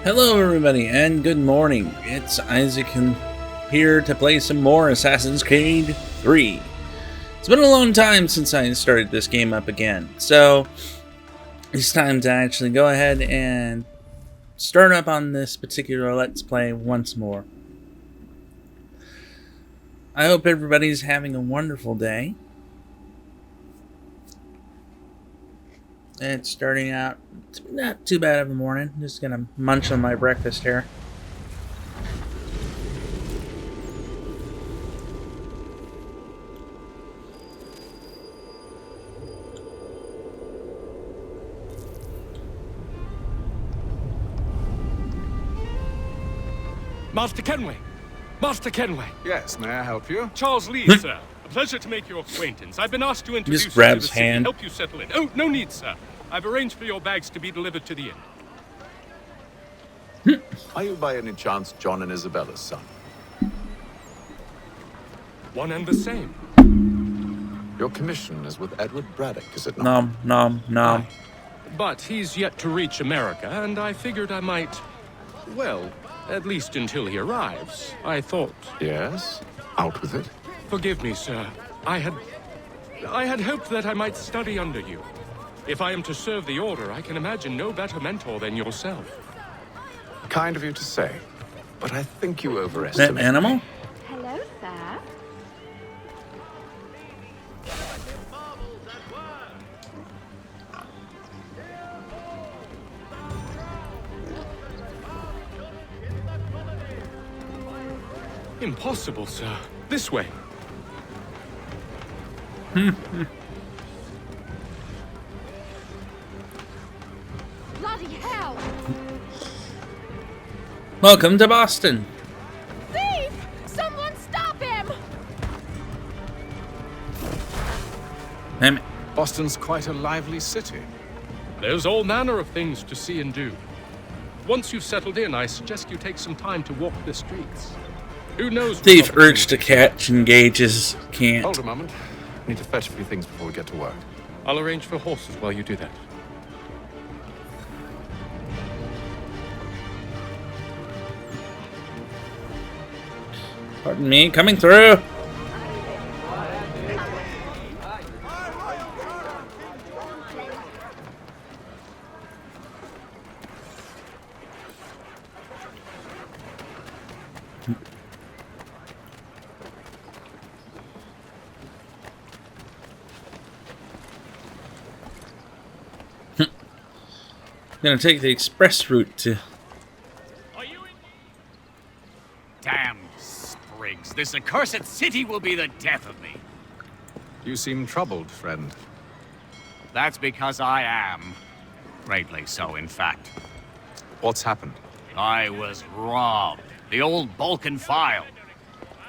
Hello everybody and good morning. It's Isaac here to play some more Assassin's Creed 3. It's been a long time since I started this game up again, so it's time to actually go ahead and start up on this particular Let's Play once more. I hope everybody's having a wonderful day. It's starting out not too bad of a morning. Just gonna munch on my breakfast here. Master Kenway! Master Kenway! Yes, may I help you? Charles Lee, sir. A pleasure to make your acquaintance. I've been asked to introduce you to grabs the city, hand. help you settle in. Oh, no need, sir. I've arranged for your bags to be delivered to the inn. Are you by any chance John and Isabella's son? One and the same. Your commission is with Edward Braddock, is it not? Nom, nom, nom. Aye. But he's yet to reach America, and I figured I might... Well, at least until he arrives. I thought... Yes? Out with it. Forgive me, sir. I had hoped that I might study under you. If I am to serve the Order, I can imagine no better mentor than yourself. Kind of you to say, but I think you overestimate That animal? Hello, sir. Impossible, sir. This way. Bloody hell! Welcome to Boston. Thief! Someone stop him! Damn it. Boston's quite a lively city. There's all manner of things to see and do. Once you've settled in, I suggest you take some time to walk the streets. Who knows? Thief urge to catch engages. Can't. Hold a moment. Need to fetch a few things before we get to work. I'll arrange for horses while you do that. Pardon me, coming through. Gonna take the express route to... Damn sprigs. This accursed city will be the death of me. You seem troubled, friend. That's because I am. Greatly so, in fact. What's happened? I was robbed. The old Balkan file.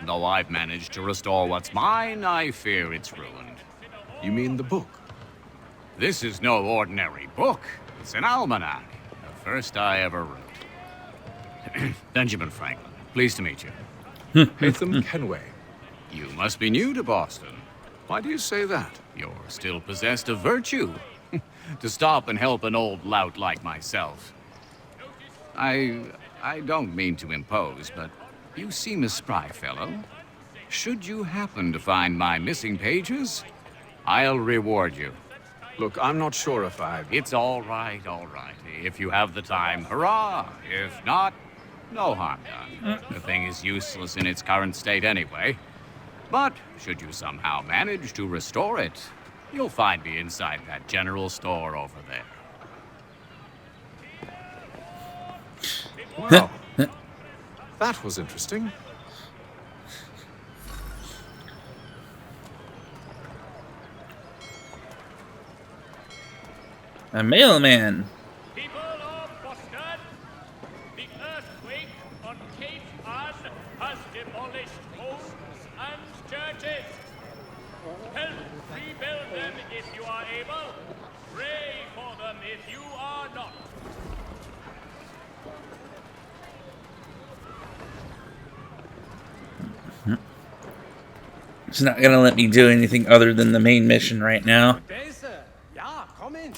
Though I've managed to restore what's mine, I fear it's ruined. You mean the book? This is no ordinary book. It's an almanac. The first I ever wrote. Benjamin Franklin. Pleased to meet you. Haytham Kenway. You must be new to Boston. Why do you say that? You're still possessed of virtue. To stop and help an old lout like myself. I don't mean to impose, but you seem a spry fellow. Should you happen to find my missing pages, I'll reward you. Look, I'm not sure if It's all right, all right. If you have the time, hurrah! If not, no harm done. The thing is useless in its current state anyway. But should you somehow manage to restore it, you'll find me inside that general store over there. Well, that was interesting. A mailman. People of Boston, the earthquake on Cape Ann has demolished homes and churches. Help rebuild them if you are able. Pray for them if you are not. It's not gonna let me do anything other than the main mission right now. Ja, komm in.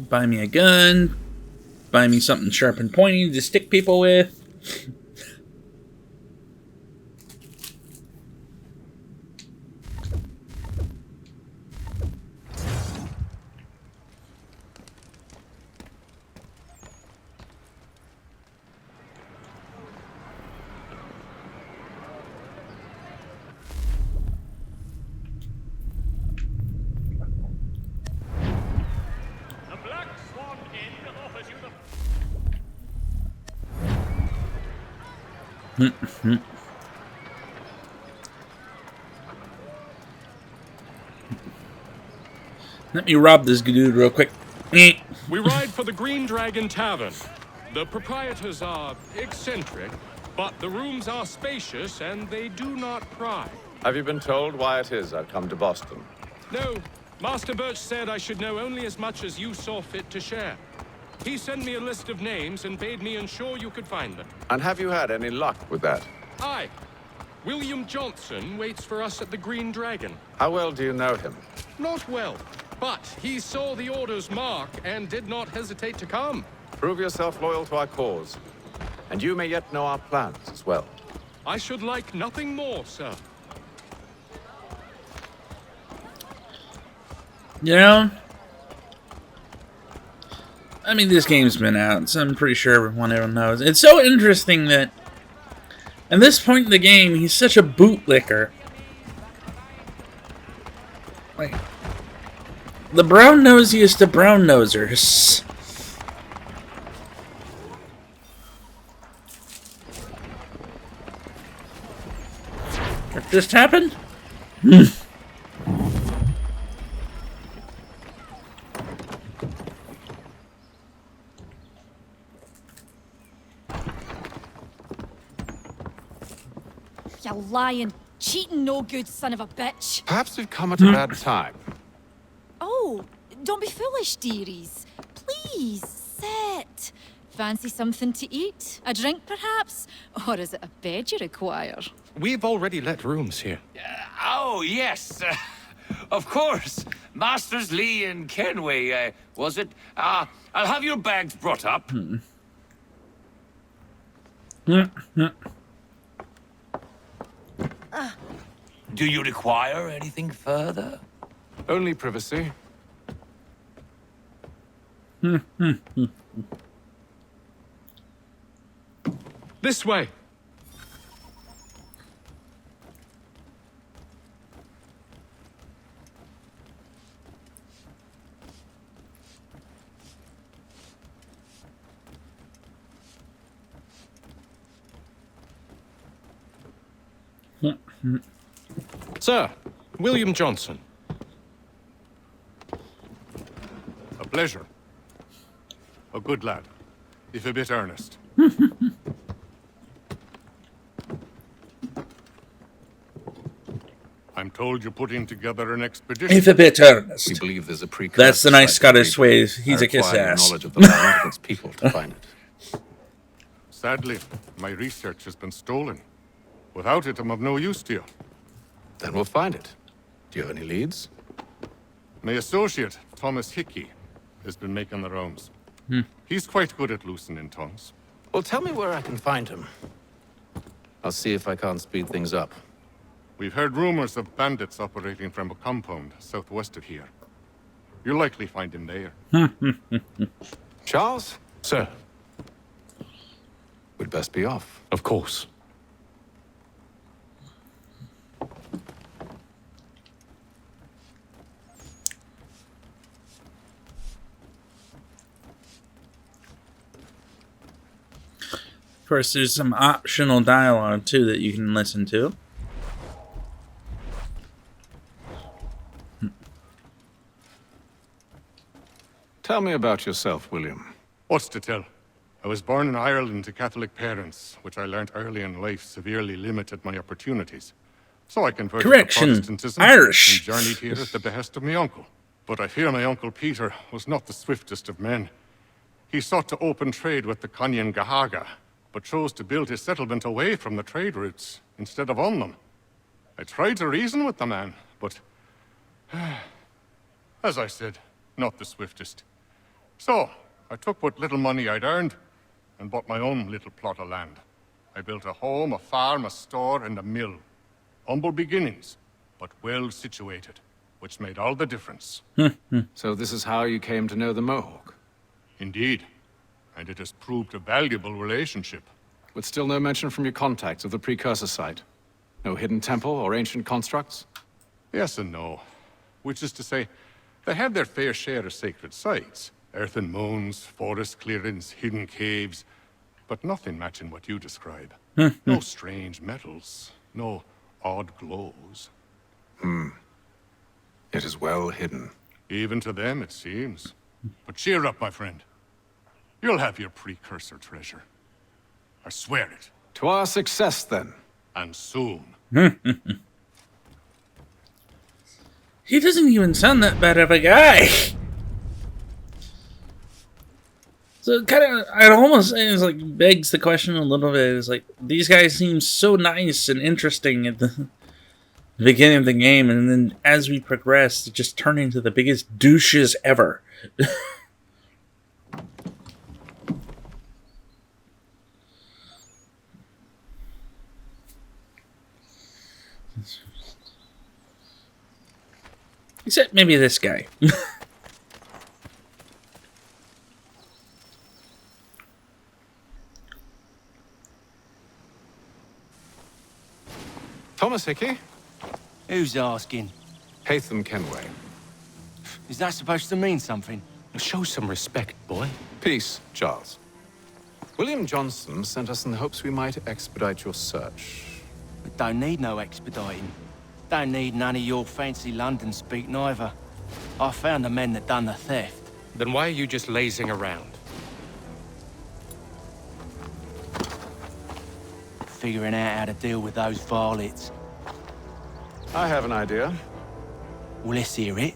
Buy me a gun. Buy me something sharp and pointy to stick people with. The Black Swan Inn offers you the... Let me rob this dude real quick. We ride for the Green Dragon Tavern. The proprietors are eccentric, but the rooms are spacious and they do not pry. Have you been told why it is I've come to Boston? No, Master Birch said I should know only as much as you saw fit to share. He sent me a list of names and bade me ensure you could find them. And have you had any luck with that? Aye. William Johnson waits for us at the Green Dragon. How well do you know him? Not well, but he saw the order's mark and did not hesitate to come. Prove yourself loyal to our cause. And you may yet know our plans as well. I should like nothing more, sir. You know, I mean, this game's been out, so I'm pretty sure everyone knows. It's so interesting that at this point in the game, he's such a bootlicker. Like, the brown nosiest to brown nosers. What just happened? You lying, cheating, no good son of a bitch. Perhaps we've come at a bad time. Oh, don't be foolish, dearies. Please, sit. Fancy something to eat? A drink, perhaps? Or is it a bed you require? We've already let rooms here. Oh, yes. Of course. Masters Lee and Kenway, was it? I'll have your bags brought up. Do you require anything further? Only privacy. This way. Sir, William Johnson. A pleasure. A good lad, if a bit earnest. I'm told you're putting together an expedition. If a bit earnest. We believe there's a precursor. That's the nice Scottish way. He's I a kiss require ass. knowledge of the land and its people to find it. Sadly, my research has been stolen. Without it, I'm of no use to you. Then we'll find it. Do you have any leads? My associate, Thomas Hickey, has been making the rounds. He's quite good at loosening tongues. Well, tell me where I can find him. I'll see if I can't speed things up. We've heard rumors of bandits operating from a compound southwest of here. You'll likely find him there. Charles, Sir, we'd best be off. of course. Of course, there's some optional dialogue, too, that you can listen to. Tell me about yourself, William. What's to tell? I was born in Ireland to Catholic parents, which I learnt early in life severely limited my opportunities. So I converted Correction, to Protestantism Irish. and journeyed here at the behest of my uncle. But I fear my uncle Peter was not the swiftest of men. He sought to open trade with the Conyan Gahaga, but chose to build his settlement away from the trade routes instead of on them. I tried to reason with the man, but as I said, not the swiftest. So, I took what little money I'd earned and bought my own little plot of land. I built a home, a farm, a store, and a mill. Humble beginnings, but well situated, which made all the difference. So this is how you came to know the Mohawk? Indeed, and it has proved a valuable relationship. With still no mention from your contacts of the precursor site? No hidden temple or ancient constructs? Yes and no. Which is to say, they have their fair share of sacred sites. Earthen moons, forest clearings, hidden caves, but nothing matching what you describe. No strange metals, no odd glows. It is well hidden. Even to them, it seems. But cheer up, my friend. You'll have your precursor treasure. I swear it. To our success, then. And soon. He doesn't even sound that bad of a guy. So it almost is like begs the question a little bit. Is like these guys seem so nice and interesting at the beginning of the game, and then as we progress, they just turn into the biggest douches ever. Except maybe this guy. Thomas Hickey? Who's asking? Haytham Kenway. Is that supposed to mean something? Show some respect, boy. Peace, Charles. William Johnson sent us in the hopes we might expedite your search. We don't need no expediting. Don't need none of your fancy London speak neither. I found the men that done the theft. Then why are you just lazing around? Figuring out how to deal with those varlets. I have an idea. Well, let's hear it.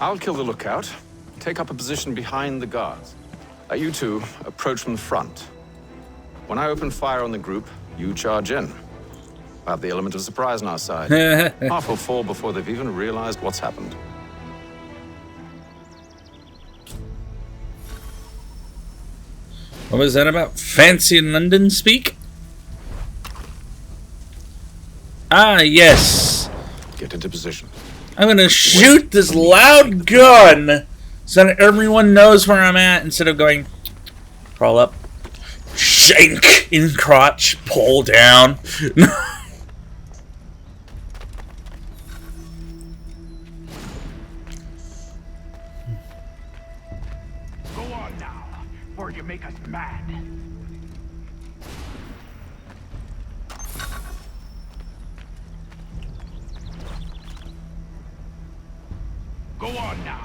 I'll kill the lookout, take up a position behind the guards. You two approach from the front. When I open fire on the group, you charge in. I have the element of surprise on our side. Half will fall before they've even realized what's happened. What was that about? Fancy London speak? Ah, yes. Get into position. I'm gonna shoot this loud gun so that everyone knows where I'm at instead of going crawl up, shank in crotch, pull down. Go on now, or you make us mad. Go on now.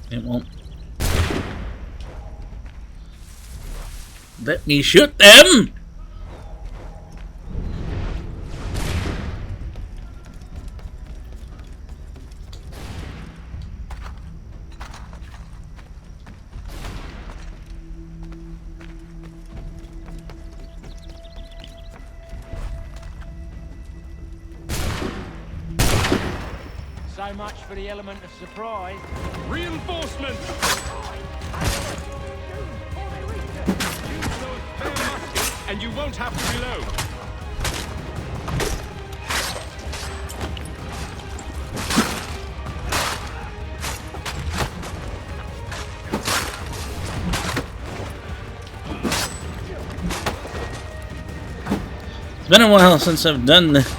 It won't let me shoot them. So much for the element of surprise. Reinforcements! Use those spare muskets, and you won't have to reload. It's been a while since I've done this.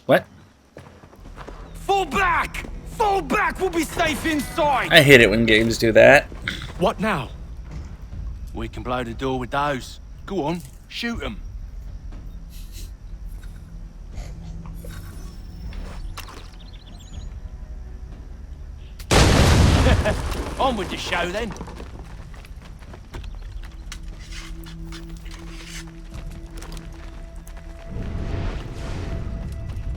What? Fall back! Fall back, We'll be safe inside. I hate it when games do that. What now? We can blow the door with those. Go on, shoot them. On with the show then.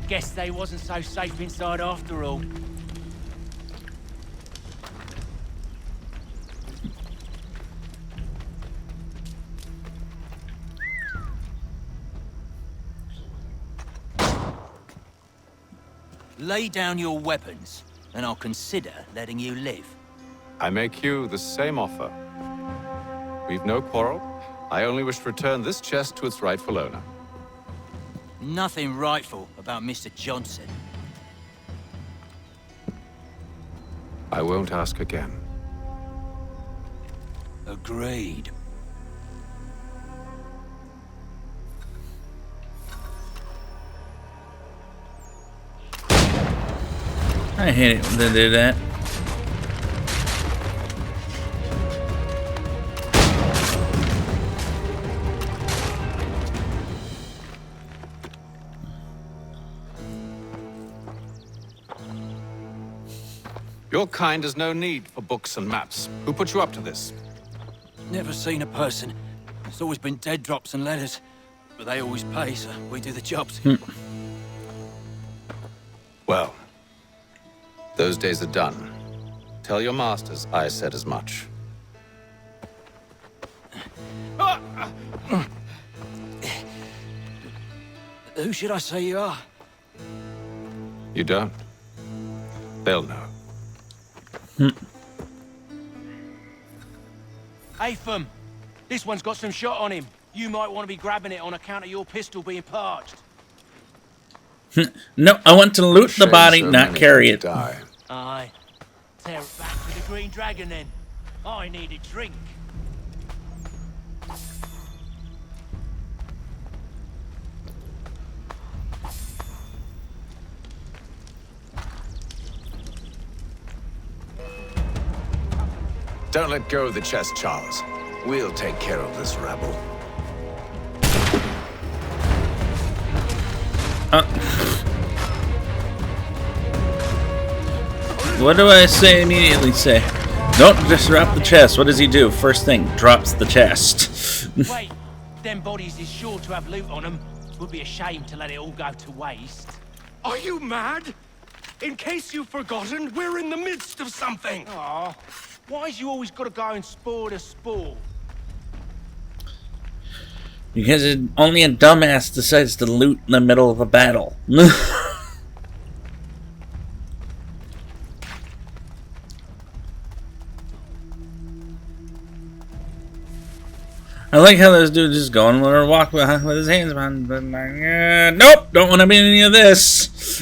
Guess they wasn't so safe inside after all. Lay down your weapons, and I'll consider letting you live. I make you the same offer. We've no quarrel. I only wish to return this chest to its rightful owner. Nothing rightful about Mr. Johnson. I won't ask again. Agreed. I hate it when they do that. Your kind has no need for books and maps. Who put you up to this? Never seen a person. It's always been dead drops and letters. But they always pay, so we do the jobs. Well, those days are done. Tell your masters I said as much. Who should I say you are? You don't? They'll know. Atham, this one's got some shot on him. You might want to be grabbing it on account of your pistol being parched. No, I want to loot the Shame body, so not many carry it. die. Aye. Tear it back to the Green Dragon then. I need a drink. Don't let go of the chest, Charles. We'll take care of this rabble. What do I say immediately? Say, don't disrupt the chest. What does he do? First thing, drops the chest. Wait, them bodies is sure to have loot on them. Would be a shame to let it all go to waste. Are you mad? In case you've forgotten, we're in the midst of something. Aw, why's you always got to go and spoil the sport? Because only a dumbass decides to loot in the middle of a battle. I like how this dude just going or walk behind with his hands behind, but like, nope, don't want to be in any of this.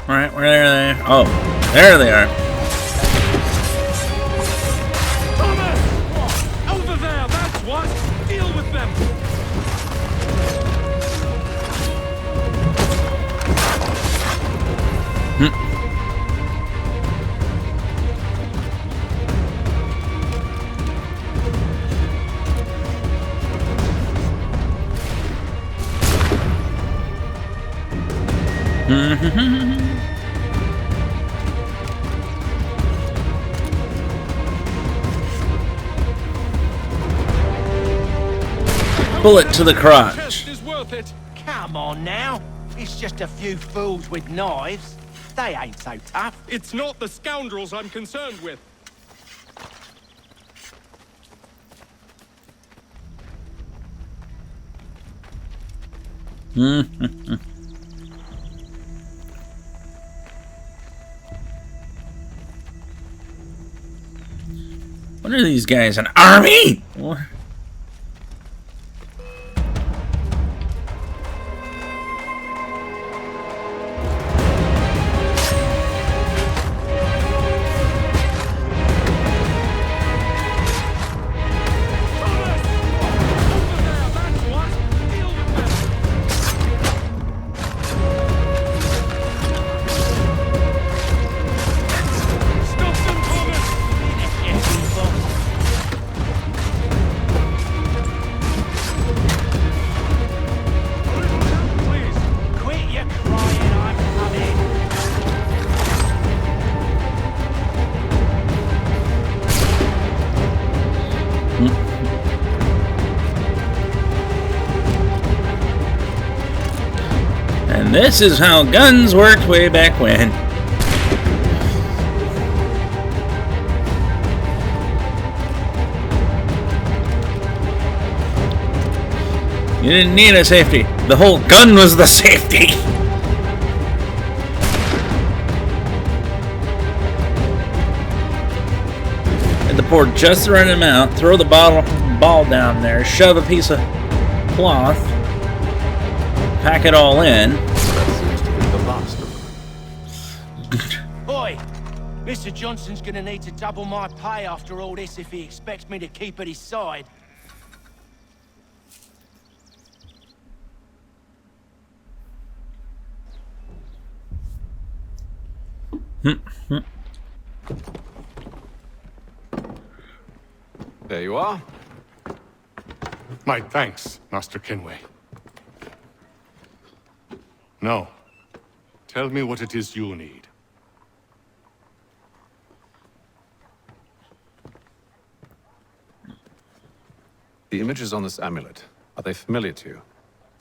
Alright, where are they? Oh, there they are. Thomas! Over there, that's what! Deal with them! Bullet to the crotch. Chest is worth it. Come on now. It's just a few fools with knives. They ain't so tough. It's not the scoundrels I'm concerned with. What are these guys? An army? What? This is how guns worked way back when. You didn't need a safety. The whole gun was the safety. Had to pour just the right amount, throw the ball down there, shove a piece of cloth, pack it all in. That seems to be the last of them. Oi! Mr. Johnson's gonna need to double my pay after all this if he expects me to keep at his side. There you are. My thanks, Master Kenway. Now, tell me what it is you need. The images on this amulet, are they familiar to you?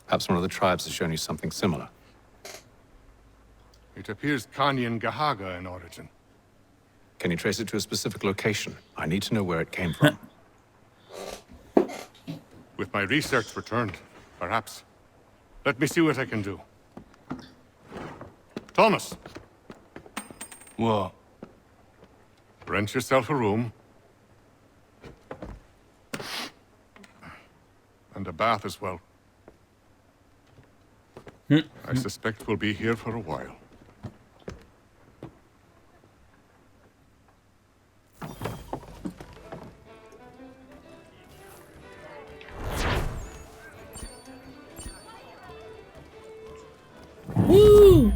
Perhaps one of the tribes has shown you something similar. It appears Kanyan Gahaga in origin. Can you trace it to a specific location? I need to know where it came from. With my research returned, perhaps. Let me see what I can do. Thomas! What? Rent yourself a room. And a bath as well. I suspect we'll be here for a while. Woo!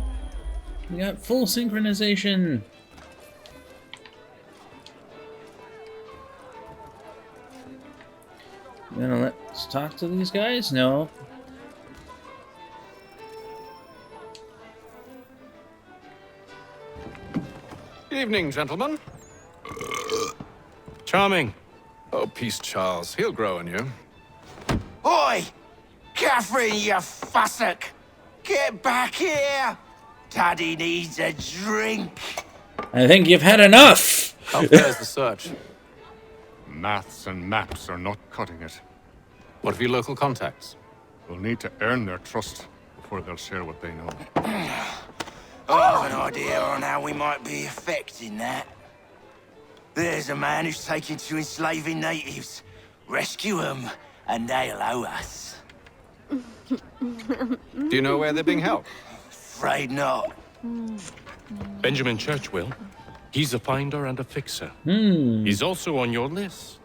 We got full synchronization. You gonna let's talk to these guys? No. Evening, gentlemen. Charming. Oh, peace, Charles. He'll grow on you. Oi! Catherine, you fussock! Get back here! Daddy needs a drink. I think you've had enough. How fares the search? Maths and maps are not cutting it. What of your local contacts? We'll need to earn their trust before they'll share what they know. I have an idea on how we might be affecting that. There's a man who's taken to enslaving natives. Rescue them, and they'll owe us. Do you know where they're being held? Afraid not. Benjamin Church will. He's a finder and a fixer. He's also on your list.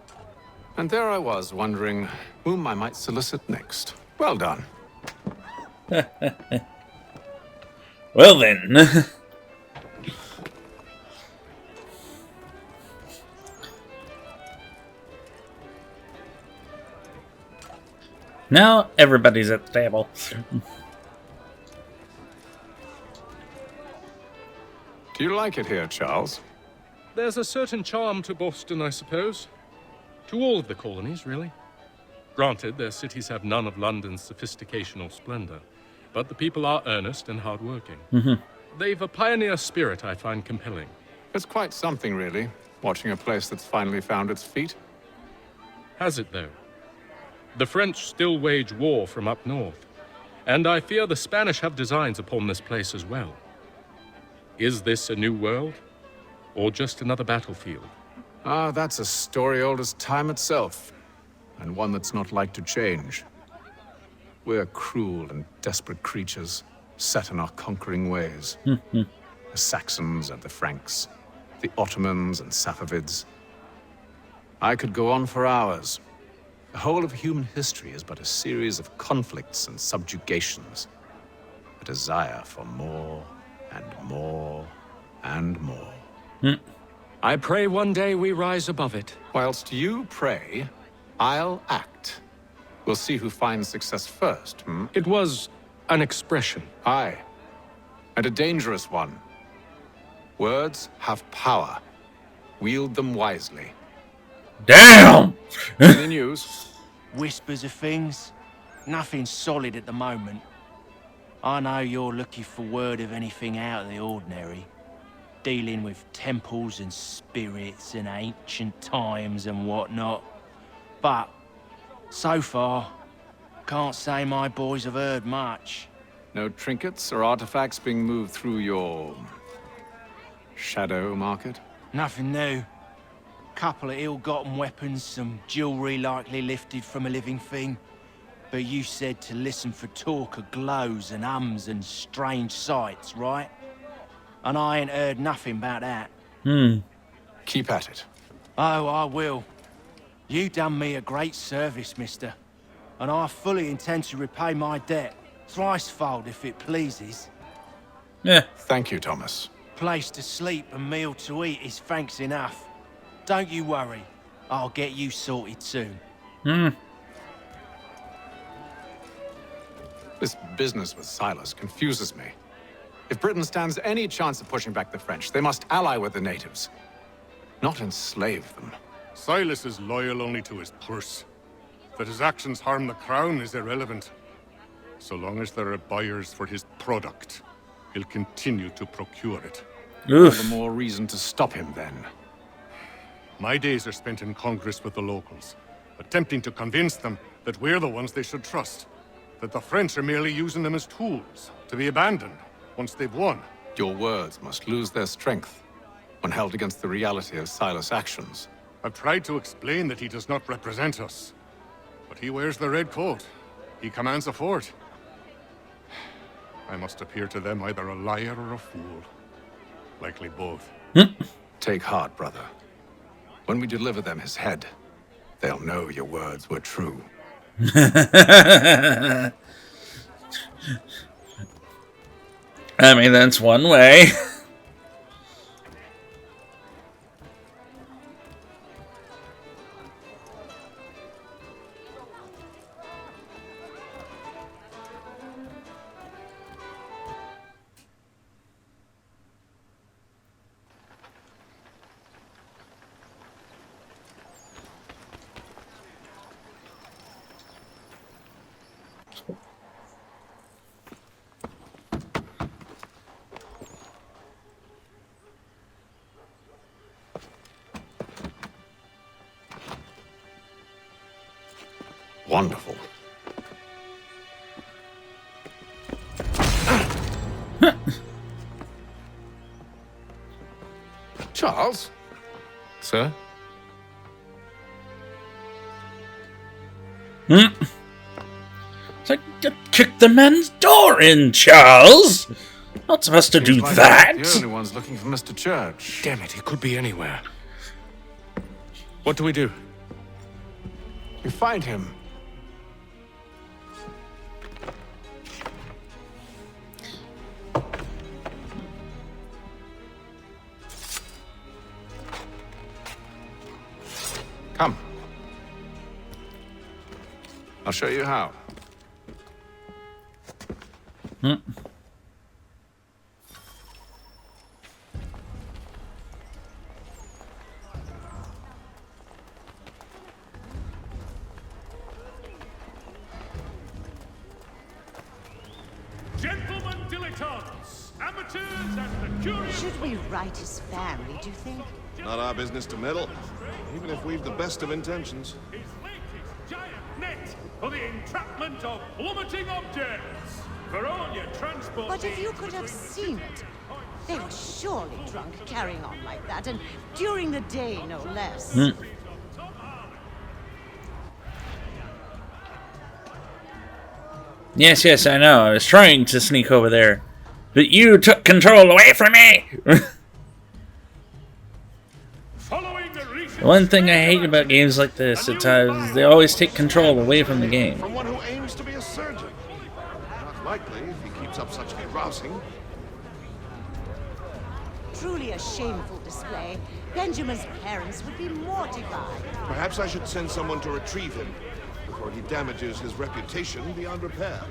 And there I was, wondering whom I might solicit next. Well done. Well then. Now everybody's at the table. Do you like it here, Charles? There's a certain charm to Boston, I suppose. To all of the colonies, really. Granted, their cities have none of London's sophistication or splendor, but the people are earnest and hardworking. They've a pioneer spirit I find compelling. It's quite something, really, watching a place that's finally found its feet. Has it, though? The French still wage war from up north, and I fear the Spanish have designs upon this place as well. Is this a new world, or just another battlefield? Ah, that's a story old as time itself, and one that's not like to change. We're cruel and desperate creatures, set in our conquering ways. The Saxons and the Franks, the Ottomans and Safavids. I could go on for hours. The whole of human history is but a series of conflicts and subjugations. A desire for more and more and more. I pray one day we rise above it. Whilst you pray, I'll act. We'll see who finds success first, It was an expression. Aye, and a dangerous one. Words have power. Wield them wisely. Damn! Any news? Whispers of things. Nothing solid at the moment. I know you're looking for word of anything out of the ordinary, dealing with temples and spirits and ancient times and whatnot. But, so far, can't say my boys have heard much. No trinkets or artifacts being moved through your... shadow market? Nothing new. Couple of ill-gotten weapons, some jewelry likely lifted from a living thing. But you said to listen for talk of glows and ums and strange sights, right? And I ain't heard nothing about that. Keep at it. Oh, I will. You done me a great service, mister. And I fully intend to repay my debt. Thricefold, if it pleases. Yeah. Thank you, Thomas. Place to sleep and meal to eat is thanks enough. Don't you worry. I'll get you sorted soon. This business with Silas confuses me. If Britain stands any chance of pushing back the French, they must ally with the natives, not enslave them. Silas is loyal only to his purse. That his actions harm the crown is irrelevant. So long as there are buyers for his product, he'll continue to procure it. All the more reason to stop him, then. My days are spent in Congress with the locals, attempting to convince them that we're the ones they should trust. That the French are merely using them as tools, to be abandoned once they've won. Your words must lose their strength when held against the reality of Silas' actions. I've tried to explain that he does not represent us. But he wears the red coat. He commands a fort. I must appear to them either a liar or a fool. Likely both. Take heart, brother. When we deliver them his head, they'll know your words were true. I mean, that's one way. Wonderful. Charles? Sir? It's like, you kicked the man's door in, Charles! Not supposed to do Seems like that! we're the only ones looking for Mr. Church. Damn it, he could be anywhere. What do we do? You find him. Come. I'll show you how. Gentlemen dilettantes, amateurs, and the curious... Should we write his family, do you think? Not our business to meddle, even if we've the best of intentions. His latest giant net for the entrapment of plummeting objects. For all your transport But if you needs could have between seen it, they were surely drunk carrying on like that, and during the day, no less. Yes, I know. I was trying to sneak over there. But you took control away from me! The one thing I hate about games like this at times is they always take control away from the game. From one who aims to be a surgeon. Not likely if he keeps up such carousing. Truly a shameful display. Benjamin's parents would be mortified. Perhaps I should send someone to retrieve him before he damages his reputation beyond repair.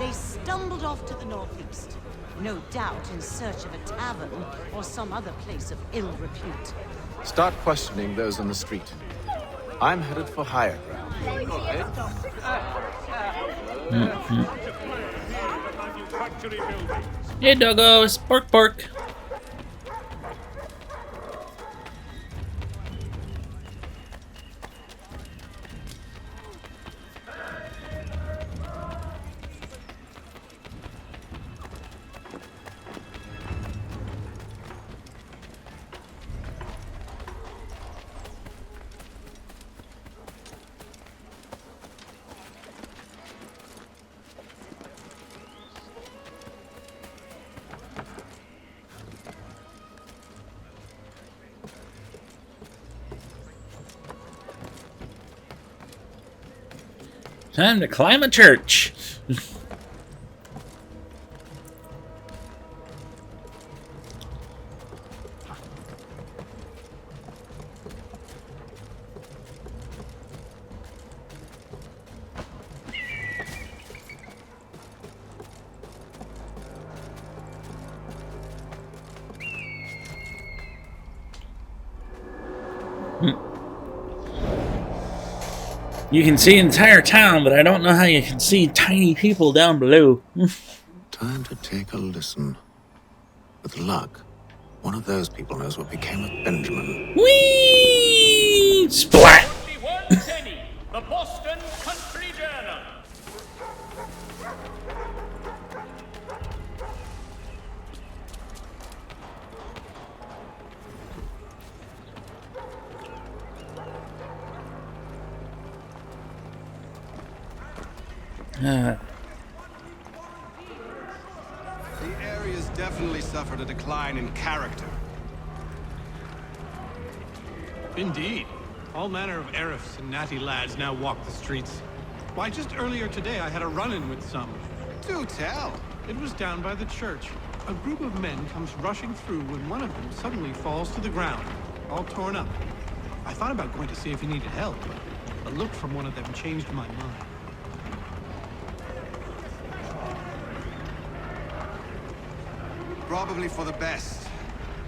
They stumbled off to the northeast, no doubt in search of a tavern or some other place of ill repute. Start questioning those on the street. I'm headed for higher ground. factory buildings. Hey, doggos. Bark, bark. Time to climb a church. You can see entire town, but I don't know how you can see tiny people down below. Time to take a listen. With luck, one of those people knows what became of Benjamin. Whee! Splat! Only one penny. The Boston Country Journal. The area's definitely suffered a decline in character. Indeed. All manner of Arifs and natty lads now walk the streets. Why, just earlier today I had a run-in with some. Do tell. It was down by the church. A group of men comes rushing through when one of them suddenly falls to the ground, all torn up. I thought about going to see if he needed help, but a look from one of them changed my mind. Probably for the best.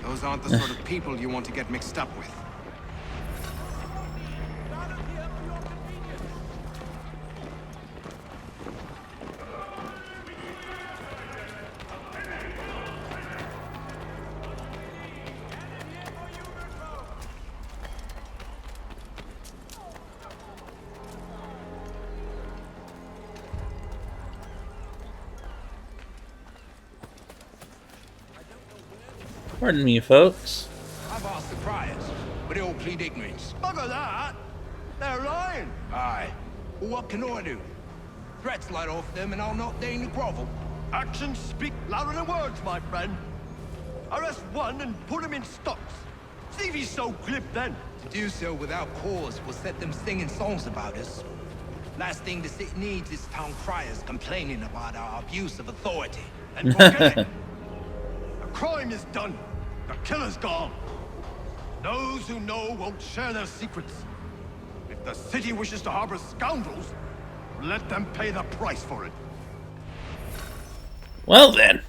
Those aren't the sort of people you want to get mixed up with. Pardon me, folks. I've asked the priors, but they all plead ignorance. Bugger that! They're lying! Aye. Well, what can I do? Threats light off them and I'll not deign to grovel. Actions speak louder than words, my friend. Arrest one and put him in stocks. See if he's so glib then. To do so without cause will set them singing songs about us. Last thing the city needs is town criers complaining about our abuse of authority. And forget it. The crime is done. The killer's gone. Those who know won't share their secrets. If the city wishes to harbor scoundrels, let them pay the price for it. Well then.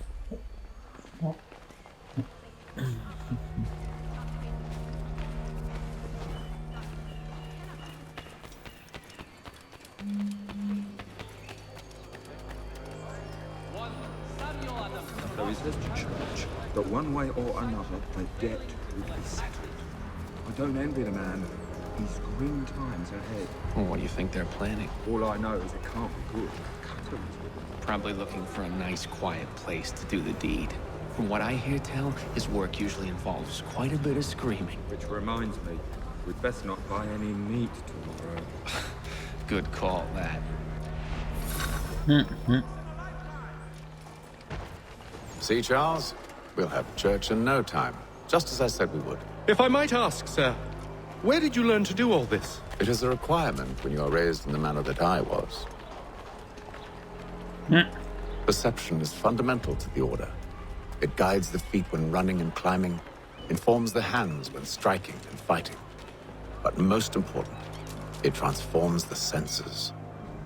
There is this church that one way or another the debt will be settled. I don't envy the man. He's grim times ahead. Well, what do you think they're planning? All I know is it can't be good. Probably looking for a nice, quiet place to do the deed. From what I hear tell, his work usually involves quite a bit of screaming. Which reminds me, we'd best not buy any meat tomorrow. Good call, that. See, Charles? We'll have church in no time, just as I said we would. If I might ask, sir, where did you learn to do all this? It is a requirement when you are raised in the manner that I was. Perception is fundamental to the Order. It guides the feet when running and climbing, informs the hands when striking and fighting. But most important, it transforms the senses,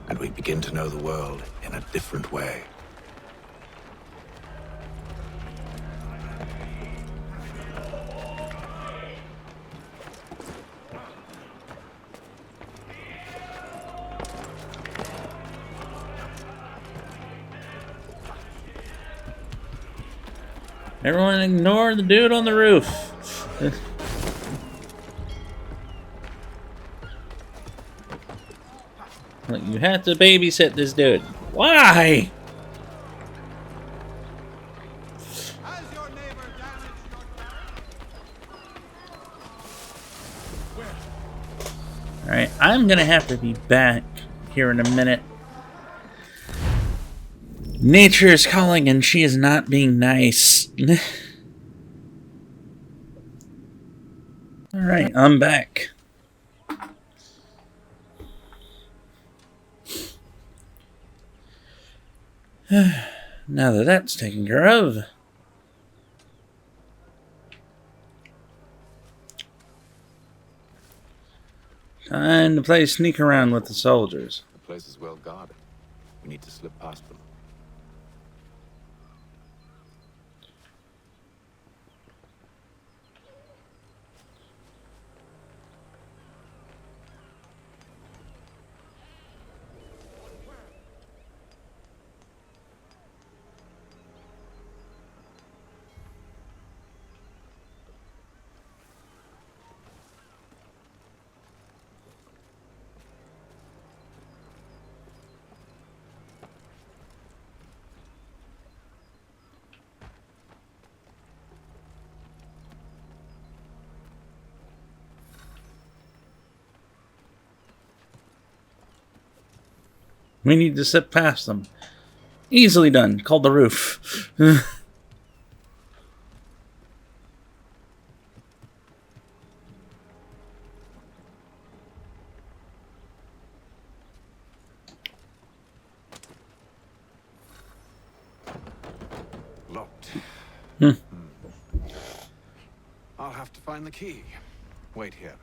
and we begin to know the world in a different way. Everyone ignore the dude on the roof. Look, you have to babysit this dude. Why? Alright, I'm gonna have to be back here in a minute. Nature is calling and she is not being nice. Alright, I'm back. Now that that's taken care of. Time to play sneak around with the soldiers. The place is well guarded. We need to slip past them. We need to slip past them. Easily done. Called the roof. Locked. Hmm. I'll have to find the key. Wait here.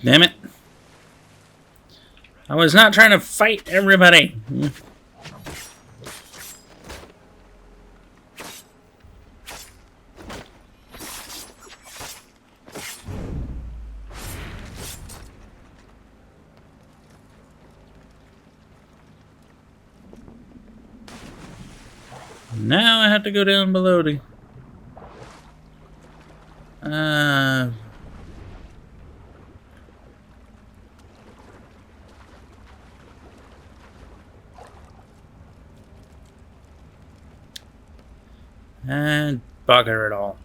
Damn it. I was not trying to fight everybody. Now I have to go down below to... And bugger it all.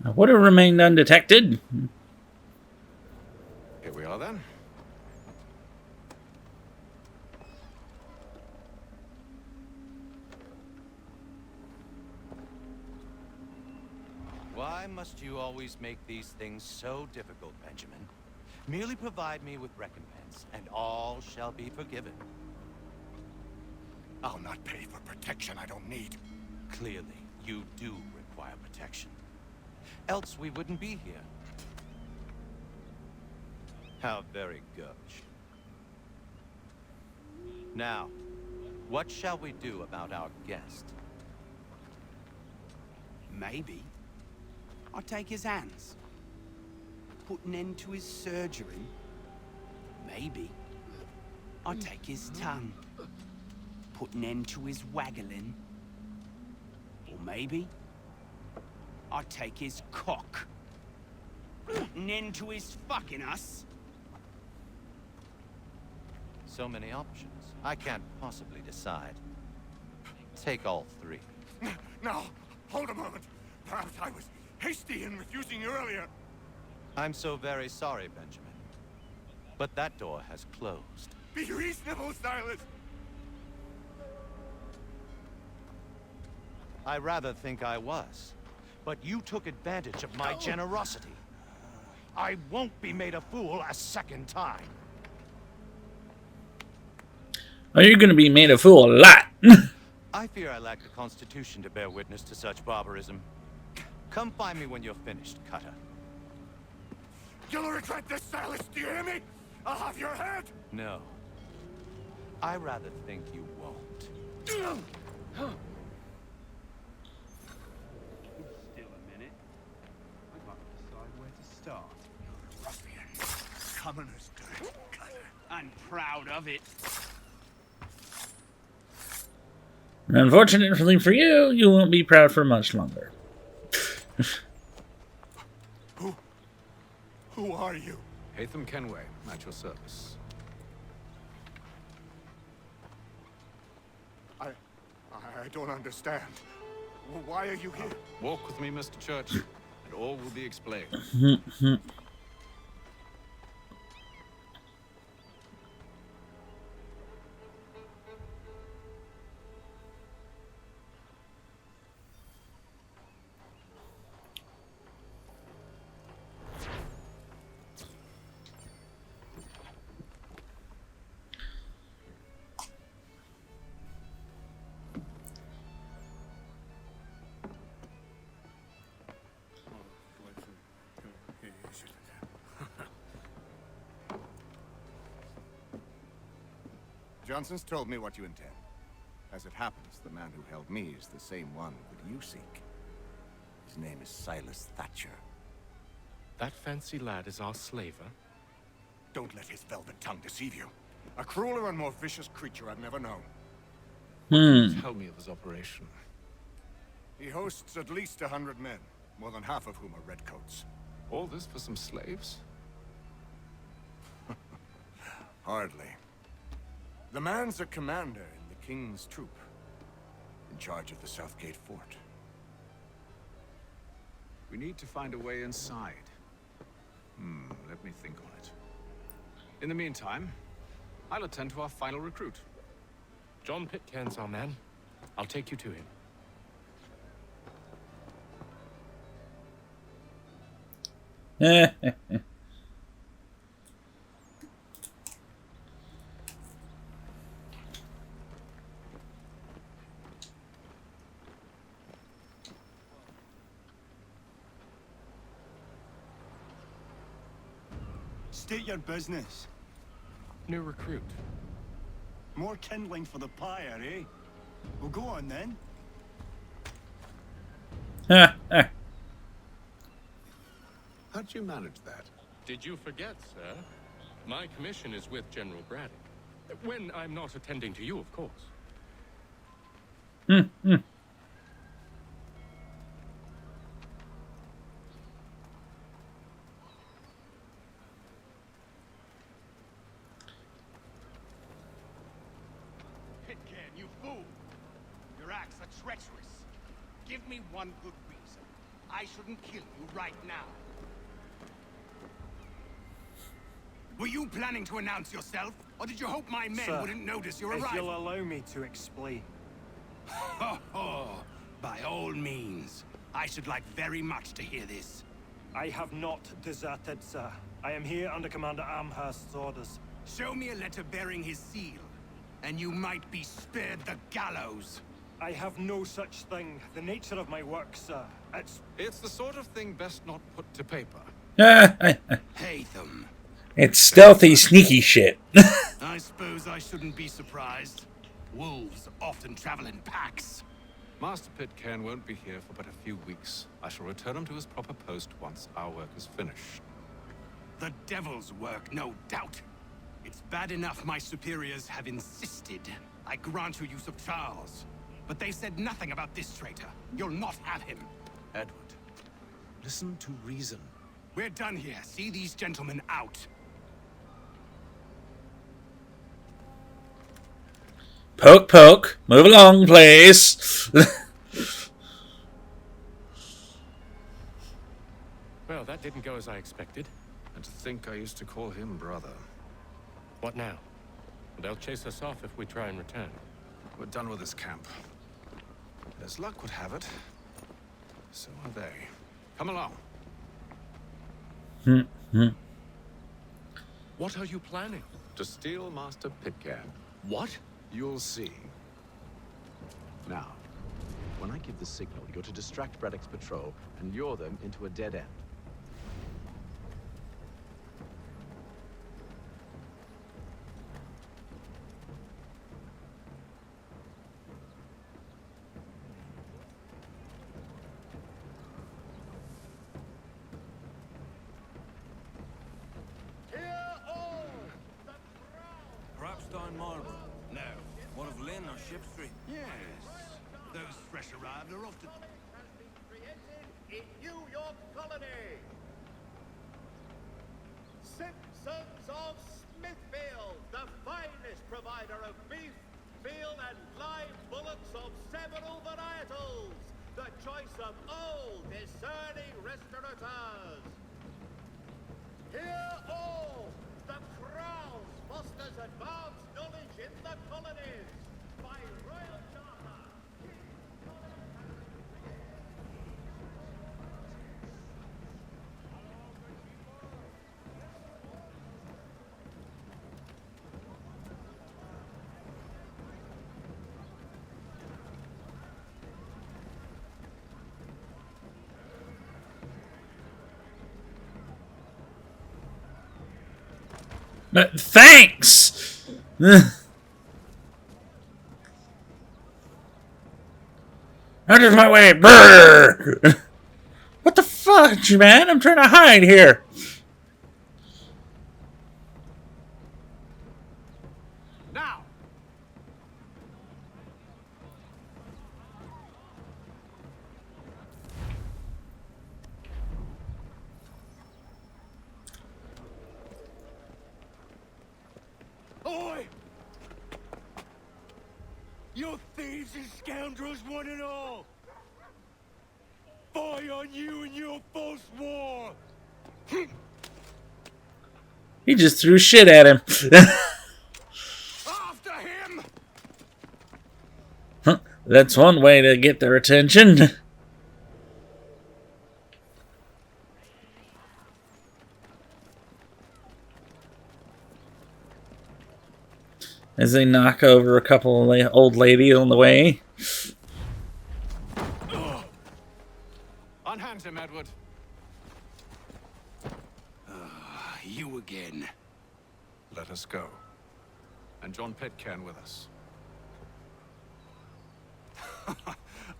I would have remained undetected. Here we are then. Why must you always make these things so difficult, Benjamin? Merely provide me with recompense, and all shall be forgiven. I'll not pay for protection I don't need. Clearly, you do require protection. Else we wouldn't be here. How very gauche. Now, what shall we do about our guest? Maybe I'll take his hands. Put an end to his surgery. Maybe I'll take his tongue. Put an end to his waggling. Or maybe I'll take his cock. Putting end to his fucking us. So many options. I can't possibly decide. Take all three. Now, hold a moment. Perhaps I was hasty in refusing you earlier. I'm so very sorry, Benjamin. But that door has closed. Be reasonable, Silas. I rather think I was. But you took advantage of my generosity. I won't be made a fool a second time. Oh, you're gonna be made a fool a lot. I fear I lack the constitution to bear witness to such barbarism. Come find me when you're finished, Cutter. You'll regret this, Silas. Do you hear me? I'll have your head. No. I rather think you won't. Still a minute. I'd like to decide where to start. You're a ruffian. Commoner's dirt, Cutter. I'm proud of it. Unfortunately for you, you won't be proud for much longer. Who are you? Hatham Kenway, at your service. I don't understand. Why are you here? Walk with me, Mr. Church, and all will be explained. Johnson's told me what you intend. As it happens, the man who held me is the same one that you seek. His name is Silas Thatcher. That fancy lad is our slaver? Don't let his velvet tongue deceive you. A crueler and more vicious creature I've never known. Tell me of his operation. He hosts at least 100 men, more than half of whom are redcoats. All this for some slaves? Hardly. The man's a commander in the King's troop, in charge of the Southgate Fort. We need to find a way inside. Let me think on it. In the meantime, I'll attend to our final recruit. John Pitcairn's our man. I'll take you to him. State your business. New recruit. More kindling for the pyre, eh? Well, go on then. How'd you manage that? Did you forget, sir? My commission is with General Braddock. When I'm not attending to you, of course. Pitcairn, you fool! Your acts are treacherous. Give me one good reason. I shouldn't kill you right now. Were you planning to announce yourself? Or did you hope my men wouldn't notice your arrival? If you'll allow me to explain. By all means. I should like very much to hear this. I have not deserted, sir. I am here under Commander Amherst's orders. Show me a letter bearing his seal, and you might be spared the gallows. I have no such thing. The nature of my work, sir. It's the sort of thing best not put to paper. Hatham. It's stealthy, sneaky shit. I suppose I shouldn't be surprised. Wolves often travel in packs. Master Pitcairn won't be here for but a few weeks. I shall return him to his proper post once our work is finished. The devil's work, no doubt. It's bad enough my superiors have insisted I grant you use of Charles. But they said nothing about this traitor. You'll not have him. Edward, Listen to reason. We're done here. See these gentlemen out. Poke, poke. Move along, please. Well, that didn't go as I expected. And to think I used to call him brother. What now? They'll chase us off if we try and return. We're done with this camp. And as luck would have it, so are they. Come along. What are you planning? To steal Master Pitcairn. What? You'll see. Now, when I give the signal, you're to distract Braddock's patrol and lure them into a dead end. Perhaps down Marlborough? No. One of Lynn or Ship Street? Yes. Those fresh arrived are often... in New York colony. Simpsons of Smithfield, the finest provider of beef, veal and live bullocks of several varietals. The choice of old, discerning restaurateurs. Hear all! The Crown fosters advanced knowledge in the colonies. By royal charter. Thanks! Out of my way! Brrr! What the fudge, man? I'm trying to hide here. Now! Oi! You thieves and scoundrels, one and all! Fire on you and your false war! He just threw shit at him. After him! That's one way to get their attention. As they knock over a couple of old ladies on the way. Unhand him, Edward. You again. Let us go. And John Pitcairn with us.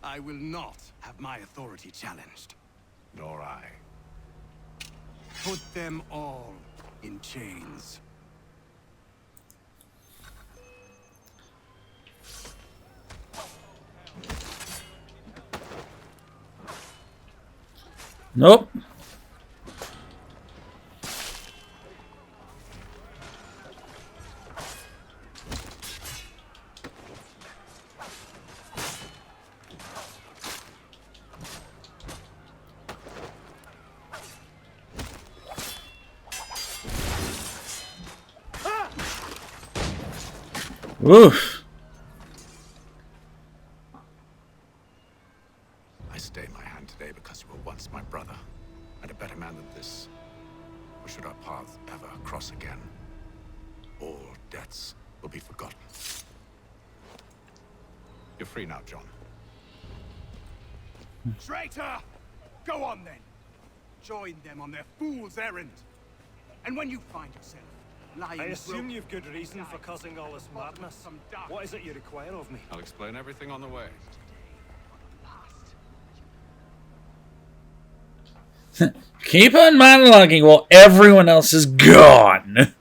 I will not have my authority challenged. Nor I. Put them all in chains. Nope. Oof. I stay my hand today because you were once my brother, and a better man than this. Or should our paths ever cross again, all debts will be forgotten. You're free now, John. Traitor! Go on then. Join them on their fool's errand. And when you find yourself lying... I assume you've good reason for causing all this madness. What is it you require of me? I'll explain everything on the way. Keep on monologuing while everyone else is gone.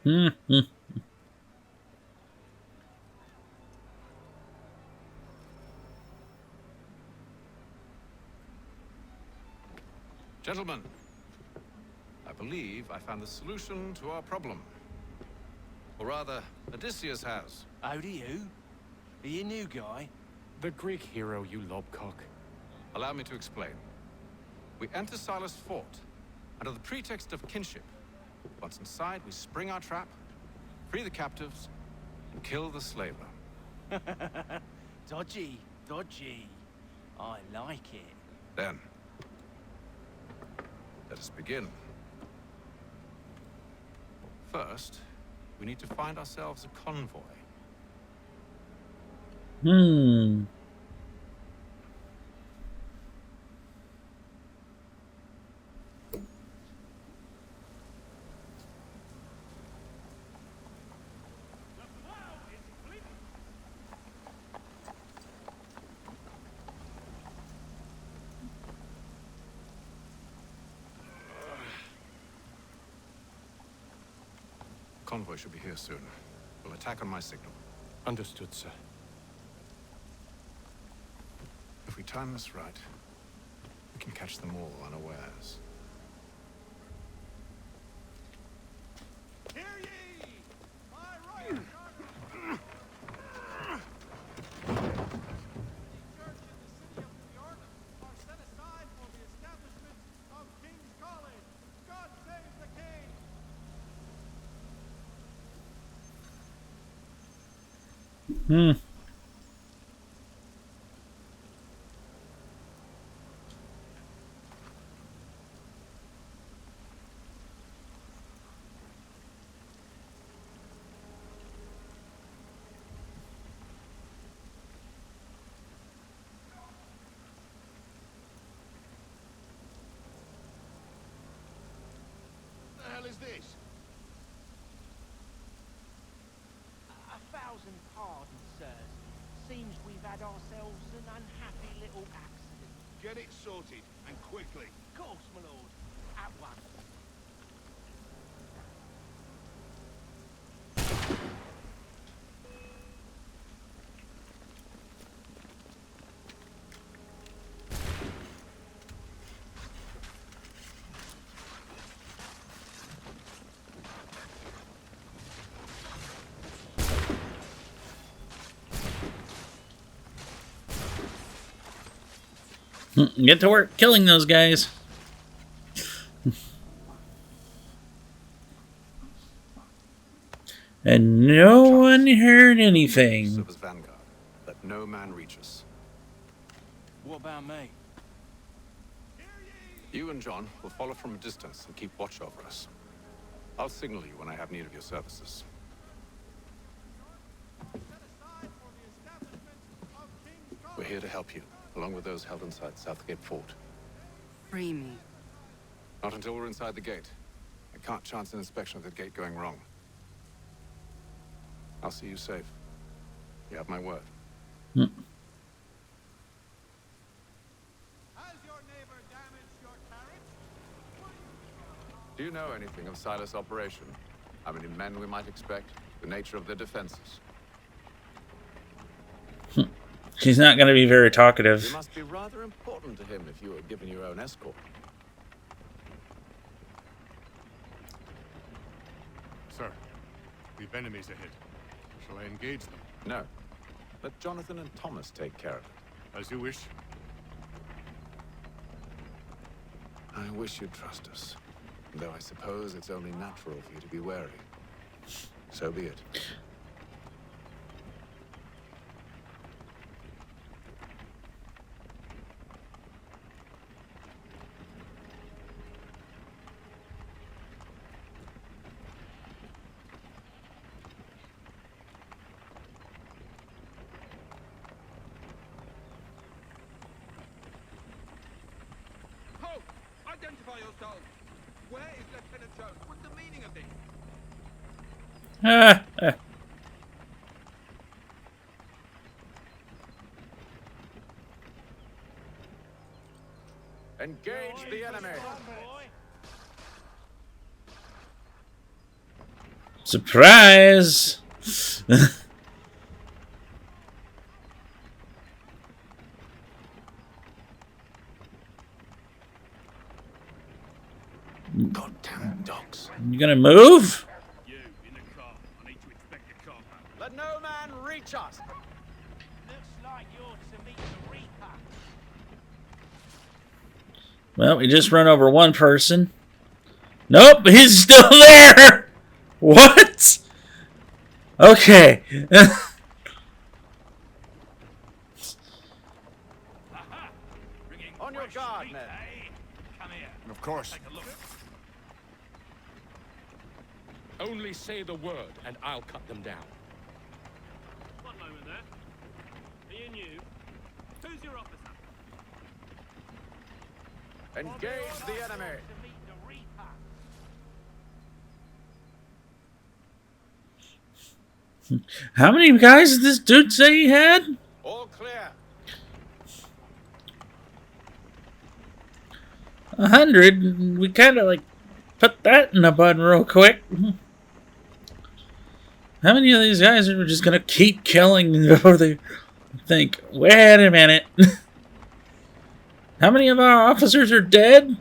Gentlemen, I believe I found the solution to our problem. Or rather, Odysseus has. How do you? Are you a new guy? The Greek hero, you lobcock. Allow me to explain. We enter Silas' fort, under the pretext of kinship. Once inside, we spring our trap, free the captives, and kill the slaver. Dodgy, dodgy. I like it. Then, let us begin. First, we need to find ourselves a convoy. Convoy should be here soon. We'll attack on my signal. Understood, sir. If we time this right, we can catch them all unawares. Hear ye! My right are set aside for the establishment of King's College. God save the king! What the hell is this? A thousand pardons, sirs. Seems we've had ourselves an unhappy little accident. Get it sorted, and quickly. Of course, my lord. At once. Get to work killing those guys. And no one heard anything. Serve as vanguard. Let no man reach us. What about me? You and John will follow from a distance and keep watch over us. I'll signal you when I have need of your services. We're here to help you, along with those held inside Southgate Fort. Free me. Not until we're inside the gate. I can't chance an inspection of the gate going wrong. I'll see you safe. You have my word. Has your neighbor damaged your carriage? Do you know anything of Silas' operation? How many men we might expect? The nature of their defenses? She's not going to be very talkative. You must be rather important to him if you were given your own escort. Sir, we've enemies ahead. Shall I engage them? No. Let Jonathan and Thomas take care of it. As you wish. I wish you'd trust us. Though I suppose it's only natural for you to be wary. So be it. Halt! Identify yourselves! Where is Lieutenant Jones? What's the meaning of this? Engage the enemy! Surprise! Goddamn dogs. You gonna move? You, in the car. I need to inspect your car. Let no man reach us. Looks like you're to meet the Reaper. Well, we just run over one person. Nope, he's still there! What? Okay. On your guard, men. Come here. Of course. Take a look. Only say the word, and I'll cut them down. One moment there. Me and you. Who's your officer? Engage the enemy. To meet the Reaper. How many guys did this dude say he had? All clear. 100. We kind of like put that in a bud real quick. How many of these guys are just gonna keep killing before they think, wait a minute? How many of our officers are dead?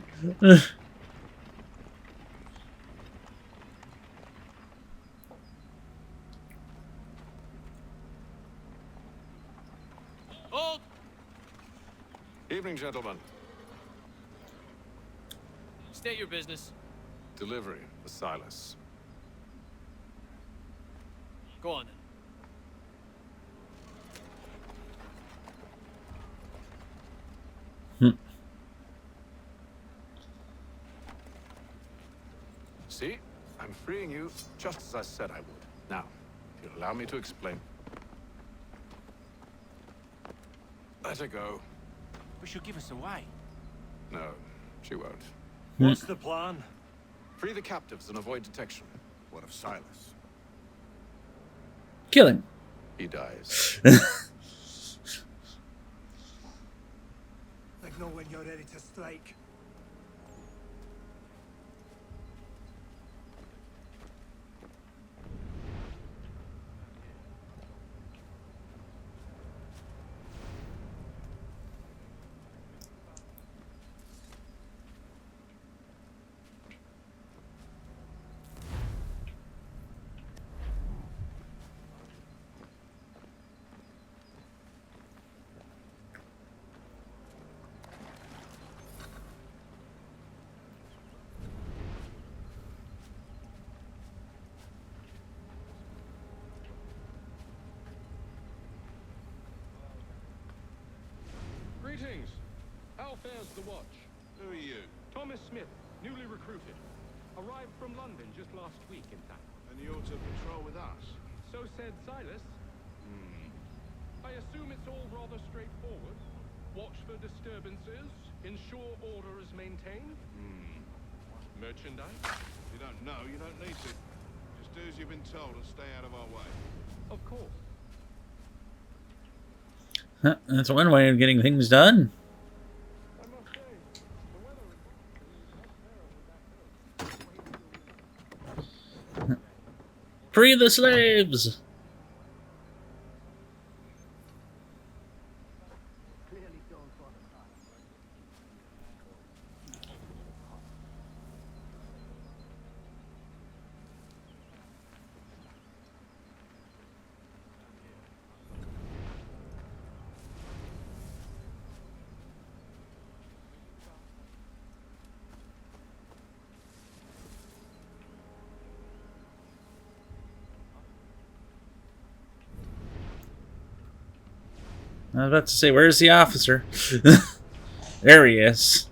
Hold! Evening, gentlemen. State your business. Delivery for Silas. Go on then. See? I'm freeing you just as I said I would. Now, if you'll allow me to explain. Let her go. But she'll give us away. No, she won't. What's the plan? Free the captives and avoid detection. What of Silas? Kill him. He dies. Signal when you're ready to strike. Greetings. How fares the watch? Who are you? Thomas Smith, newly recruited. Arrived from London just last week, in fact. And you're to patrol with us? So said Silas. I assume it's all rather straightforward. Watch for disturbances, ensure order is maintained. Merchandise? You don't know, you don't need to. Just do as you've been told and stay out of our way. Of course. That's one way of getting things done. Free the slaves! I was about to say, where's the officer? There he is.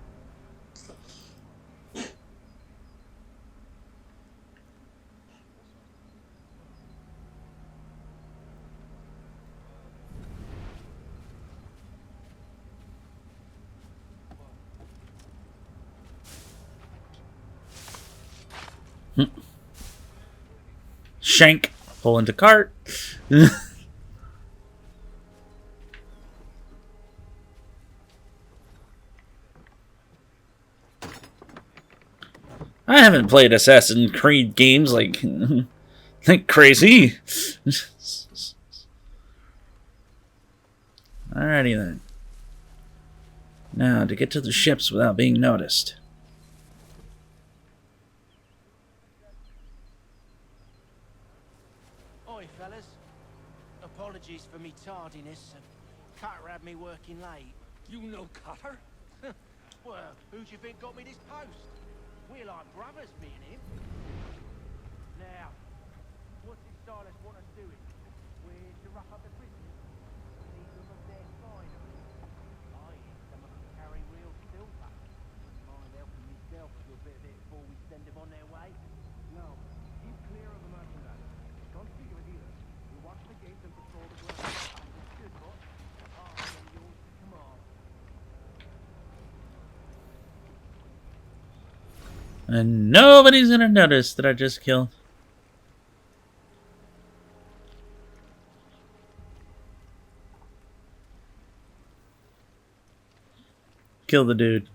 Shank. Pull into cart. I haven't played Assassin's Creed games like Like crazy. Alrighty then. Now, to get to the ships without being noticed. Oi, fellas. Apologies for me tardiness. Cutter had me working late. You know Cutter? Well, who do you think got me this post? We're like brothers, me and him. Now, what's this Silas want us doing? We're to rough up the prisoners. Leave them of their finery. I hear some of them carry real silver. Wouldn't mind helping yourself to a bit of it before we send them on their way. No, keep clear of the merchandise. Don't speak of it either. We watch the gates and patrol the grounds. Understood, boss. I'll be yours to command. And nobody's gonna notice that I just killed. Kill the dude.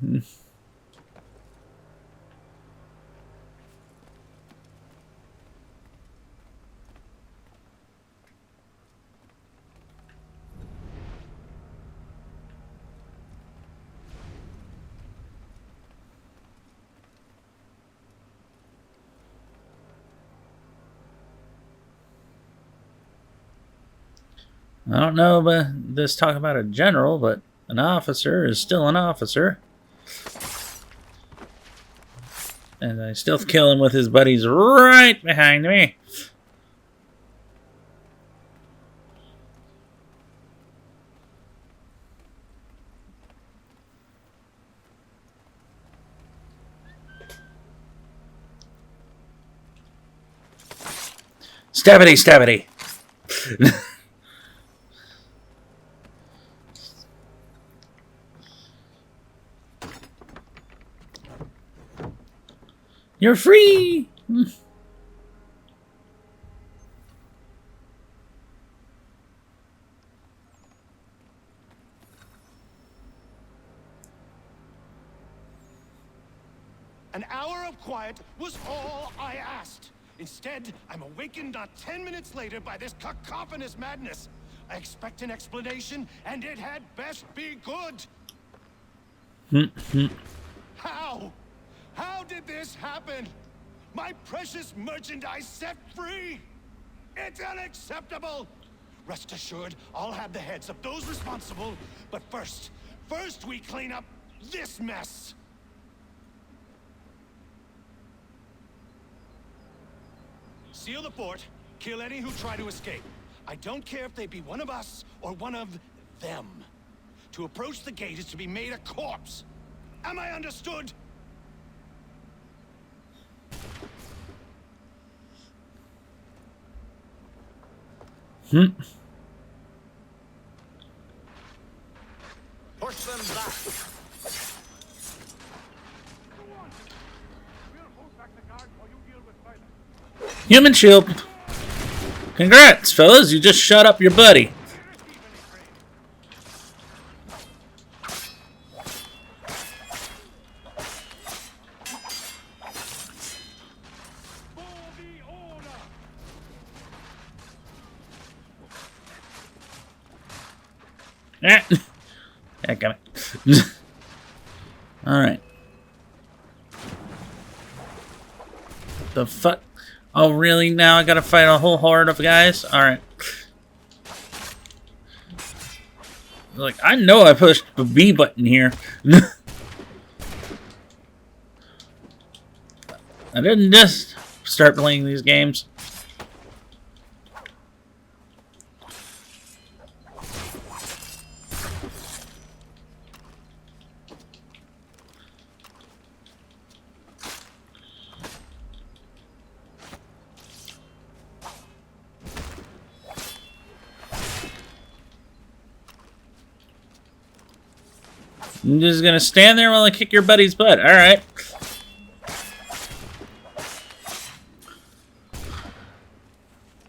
I don't know about this talk about a general, but an officer is still an officer. And I still kill him with his buddies right behind me. Stabbity, stabbity. You're free! An hour of quiet was all I asked. Instead, I'm awakened not 10 minutes later by this cacophonous madness. I expect an explanation, and it had best be good. How? How did this happen? My precious merchandise set free? It's unacceptable! Rest assured, I'll have the heads of those responsible. But first we clean up this mess. Seal the fort, kill any who try to escape. I don't care if they be one of us or one of them. To approach the gate is to be made a corpse. Am I understood? Push them back. Human shield. Congrats, fellas. You just shot up your buddy. Yeah, got it. Alright. The fuck? Oh, really? Now I gotta fight a whole horde of guys? Alright. Like, I know I pushed the B button here. I didn't just start playing these games. I'm just gonna stand there while I kick your buddy's butt. Alright.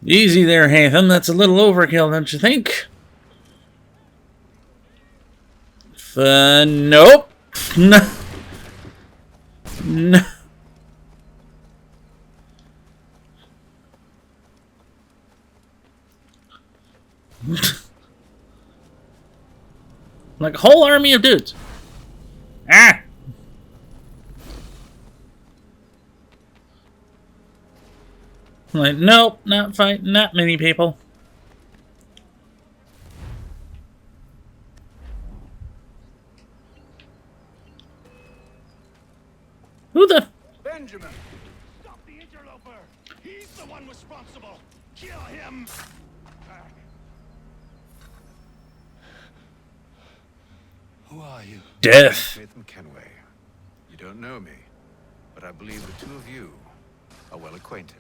Easy there, Hatham. That's a little overkill, don't you think? Nope. No. No. Like a whole army of dudes. Ah! Like, nope, not fighting that many people. Who the... Benjamin! Stop the interloper! He's the one responsible! Kill him! Who are you? Death. Nathan Kenway. You don't know me, but I believe the two of you are well acquainted.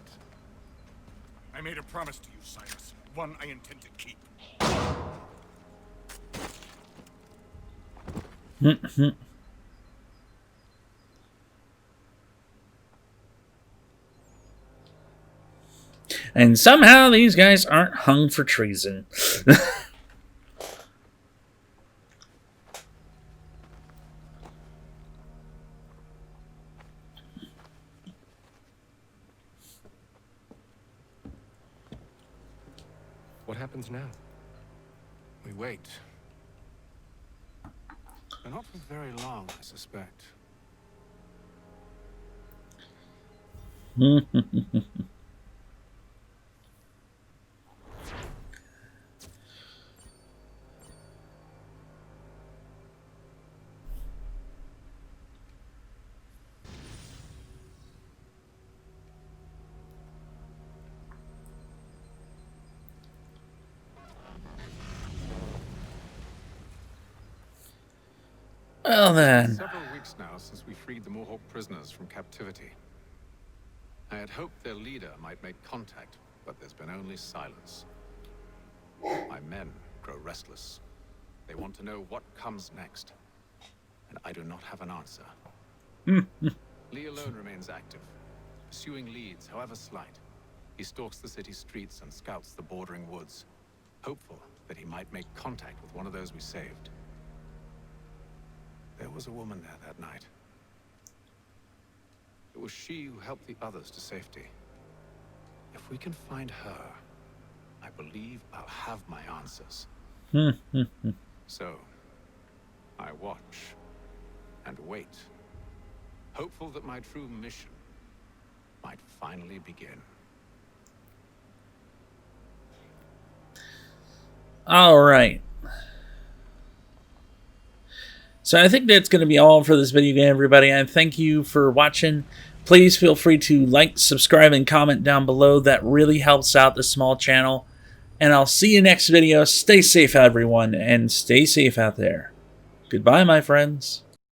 I made a promise to you, Silas. One I intend to keep. And somehow these guys aren't hung for treason. What happens now? We wait. But not for very long, I suspect. Well then. Several weeks now since we freed the Mohawk prisoners from captivity. I had hoped their leader might make contact, but there's been only silence. My men grow restless. They want to know what comes next, and I do not have an answer. Lee alone remains active, pursuing leads, however slight. He stalks the city streets and scouts the bordering woods, hopeful that he might make contact with one of those we saved. There was a woman there that night. It was she who helped the others to safety. If we can find her, I believe I'll have my answers. So, I watch and wait, hopeful that my true mission might finally begin. All right. So I think that's going to be all for this video, everybody. I thank you for watching. Please feel free to like, subscribe, and comment down below. That really helps out the small channel. And I'll see you next video. Stay safe, everyone, and stay safe out there. Goodbye, my friends.